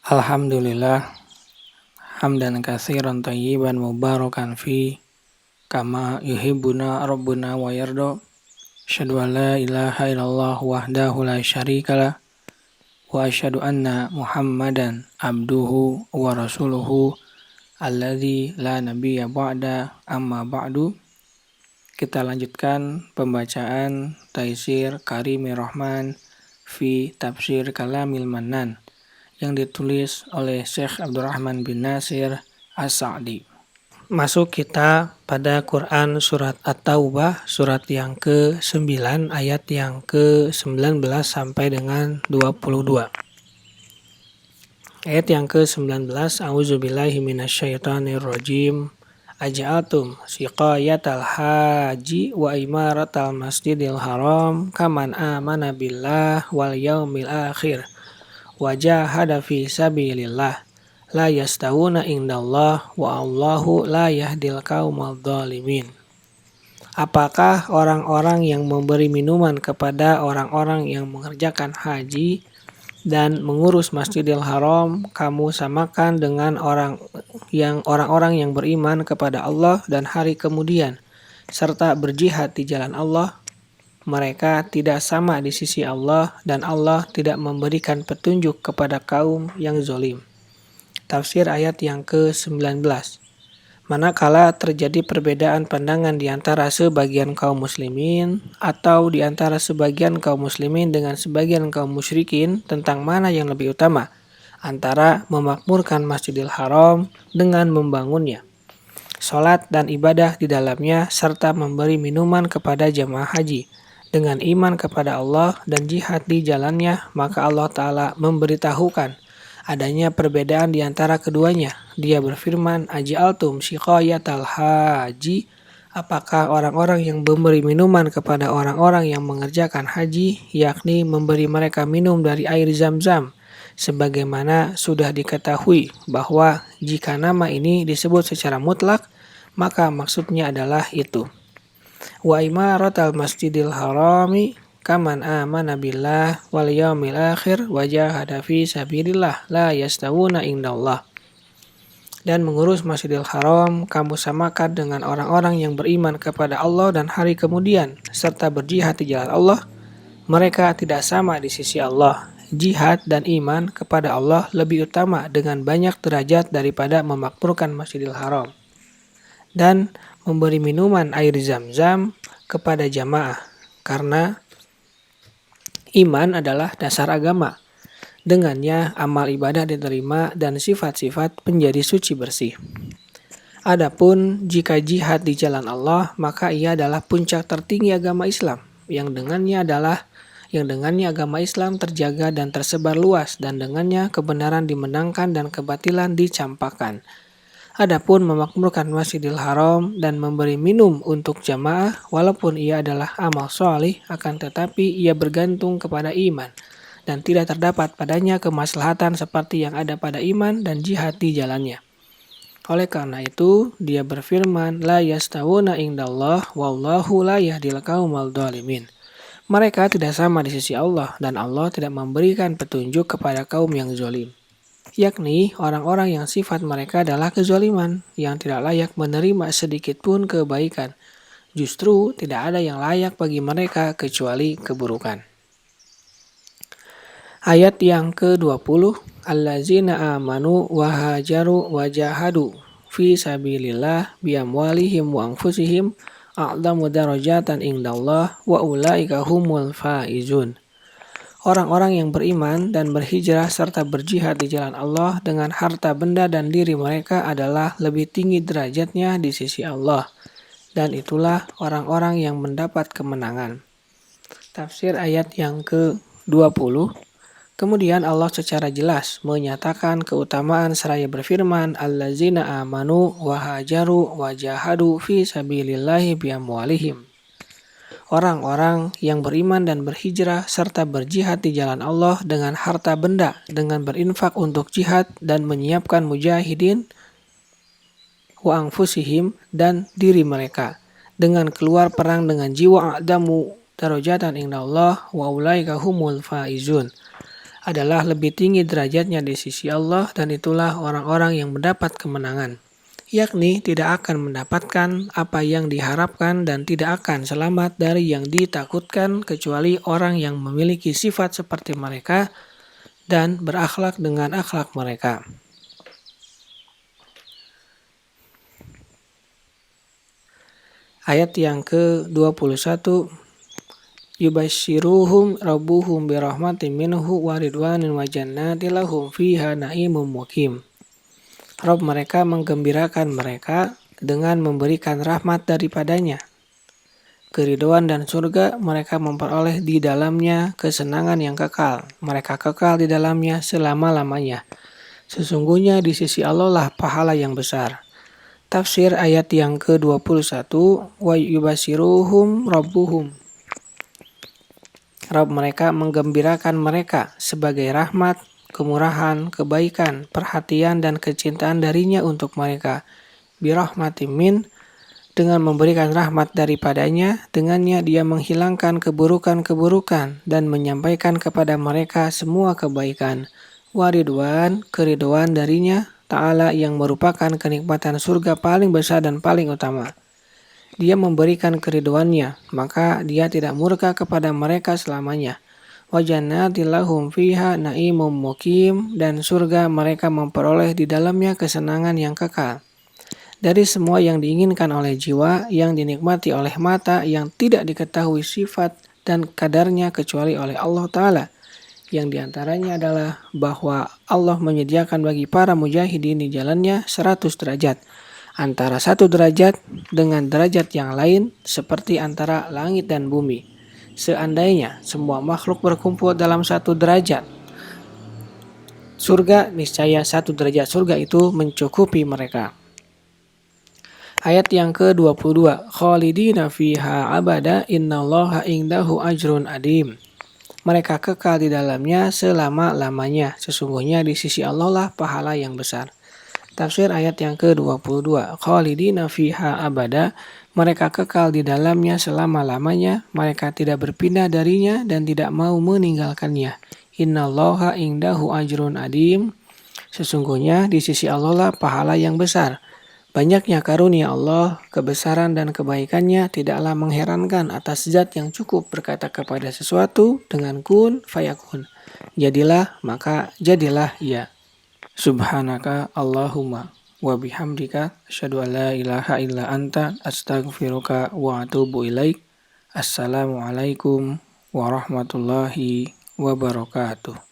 Alhamdulillah hamdan katsiran thayyiban mubarakan fi kama yuhibbuna rabbuna wa yarda. Asyhadu an la ilaha illallah wahdahu la syarikalah wa asyhadu anna Muhammadan abduhu wa rasuluhu alladzi la nabiyya ba'da amma ba'du. Kita lanjutkan pembacaan Taisir Karimir Rahman fi Tafsir Kalamil Mannan yang ditulis oleh Syekh Abdurrahman bin Nasir As-Sa'di. Masuk kita pada Quran surat At-Taubah, surat yang ke-9 ayat yang ke-19 sampai dengan 22. Ayat yang ke-19, A'udzubillahi minasyaitonirrajim. Aj'altum siqayatal haji wa imaratal masjidil haram kaman amana billah wal yaumil akhir wajahada fi sabilillah la yastawuna indallah wa Allahu la yahdil qaumal dhalimin. Apakah orang-orang yang memberi minuman kepada orang-orang yang mengerjakan haji dan mengurus Masjidil Haram kamu samakan dengan orang-orang yang beriman kepada Allah dan hari kemudian serta berjihad di jalan Allah? Mereka tidak sama di sisi Allah dan Allah tidak memberikan petunjuk kepada kaum yang zalim. Tafsir ayat yang ke-19. Manakala terjadi perbedaan pandangan di antara sebagian kaum muslimin atau di antara sebagian kaum muslimin dengan sebagian kaum musyrikin tentang mana yang lebih utama antara memakmurkan Masjidil Haram dengan membangunnya, salat dan ibadah di dalamnya serta memberi minuman kepada jamaah haji dengan iman kepada Allah dan jihad di jalannya, maka Allah Ta'ala memberitahukan adanya perbedaan di antara keduanya. Dia berfirman, Aj'altum siqayatal haji, apakah orang-orang yang memberi minuman kepada orang-orang yang mengerjakan haji, yakni memberi mereka minum dari air Zam-Zam, sebagaimana sudah diketahui bahwa jika nama ini disebut secara mutlak, maka maksudnya adalah itu. Wa imaratal masjidil harami kaman amana billah wal yaumil akhir wajahada fi sabilillah la yastawuna indallah. Dan mengurus Masjidil Haram kamu samakan dengan orang-orang yang beriman kepada Allah dan hari kemudian serta berjihad di jalan Allah. Mereka tidak sama di sisi Allah. Jihad dan iman kepada Allah lebih utama dengan banyak derajat daripada memakmurkan Masjidil Haram dan memberi minuman air Zam-Zam kepada jamaah, karena iman adalah dasar agama. Dengannya amal ibadah diterima dan sifat-sifat menjadi suci bersih. Adapun jika jihad di jalan Allah, maka ia adalah puncak tertinggi agama Islam, yang dengannya agama Islam terjaga dan tersebar luas, dan dengannya kebenaran dimenangkan dan kebatilan dicampakkan. Adapun memakmurkan Masjidil Haram dan memberi minum untuk jamaah, walaupun ia adalah amal sholih, akan tetapi ia bergantung kepada iman dan tidak terdapat padanya kemaslahatan seperti yang ada pada iman dan jihad di jalannya. Oleh karena itu, dia berfirman, La yastawuna indallah wallahu la yahdil qaumal dhalimin. Mereka tidak sama di sisi Allah dan Allah tidak memberikan petunjuk kepada kaum yang zalim, yakni orang-orang yang sifat mereka adalah kezaliman, yang tidak layak menerima sedikit pun kebaikan. Justru tidak ada yang layak bagi mereka kecuali keburukan. Ayat yang ke-20, Allazina amanu wa hajaru wa jahadu fi sabilillah bi amwalihim wa anfusihim a'zamu darajatan indallah wa ulaika humul faizun. Orang-orang yang beriman dan berhijrah serta berjihad di jalan Allah dengan harta benda dan diri mereka adalah lebih tinggi derajatnya di sisi Allah. Dan itulah orang-orang yang mendapat kemenangan. Tafsir ayat yang ke-20. Kemudian Allah secara jelas menyatakan keutamaan seraya berfirman, Allazina amanu wa hajaru wa jahadu fi sabilillahi bi amwalihim. Orang-orang yang beriman dan berhijrah serta berjihad di jalan Allah dengan harta benda, dengan berinfak untuk jihad dan menyiapkan mujahidin wa anfusihim dan diri mereka, dengan keluar perang dengan jiwa a'damu darajatan indallah wa ulaika humul faizun. adalah lebih tinggi derajatnya di sisi Allah dan itulah orang-orang yang mendapat kemenangan. Yakni tidak akan mendapatkan apa yang diharapkan dan tidak akan selamat dari yang ditakutkan kecuali orang yang memiliki sifat seperti mereka dan berakhlak dengan akhlak mereka. Ayat yang ke-21, yubasyiruhum rabbuhum birahmatin minhu wa ridwanin wa jannatin lahum fiha na'imun muqim. Rabb mereka menggembirakan mereka dengan memberikan rahmat daripadanya. Keridhaan dan surga mereka memperoleh di dalamnya kesenangan yang kekal. Mereka kekal di dalamnya selama-lamanya. Sesungguhnya di sisi Allah lah pahala yang besar. Tafsir ayat yang ke-21, wa yubasyiruhum rabbuhum. Rabb mereka menggembirakan mereka sebagai rahmat, kemurahan, kebaikan, perhatian dan kecintaan darinya untuk mereka. Birahmatin min, dengan memberikan rahmat daripadanya, dengannya dia menghilangkan keburukan-keburukan dan menyampaikan kepada mereka semua kebaikan. Waridwan, keridhaan darinya, Ta'ala yang merupakan kenikmatan surga paling besar dan paling utama. Dia memberikan keridhaannya, maka dia tidak murka kepada mereka selamanya. Wa jannatin lahum fiha na'imun muqim, dan surga mereka memperoleh di dalamnya kesenangan yang kekal. Dari semua yang diinginkan oleh jiwa, yang dinikmati oleh mata, yang tidak diketahui sifat dan kadarnya kecuali oleh Allah Ta'ala. Yang diantaranya adalah bahwa Allah menyediakan bagi para mujahidin di jalannya 100 derajat. Antara satu derajat dengan derajat yang lain seperti antara langit dan bumi. Seandainya semua makhluk berkumpul dalam satu derajat surga, niscaya satu derajat surga itu mencukupi mereka. Ayat yang ke-22, khalidina fiha abada innallaha indahu ajrun adim. Mereka kekal di dalamnya selama-lamanya. Sesungguhnya di sisi Allah lah pahala yang besar. Tafsir ayat yang ke-22, khalidina fiha abada, mereka kekal di dalamnya selama-lamanya, mereka tidak berpindah darinya dan tidak mau meninggalkannya. Innallaha indahu ajrun adim, sesungguhnya di sisi Allah lah pahala yang besar. Banyaknya karunia Allah, kebesaran dan kebaikannya tidaklah mengherankan atas zat yang cukup berkata kepada sesuatu dengan kun fayakun. Jadilah, maka jadilah ia. Subhanaka Allahumma wa bihamdika asyhadu an la ilaha illa anta astaghfiruka wa atubu ilaik. Assalamualaikum warahmatullahi wabarakatuh.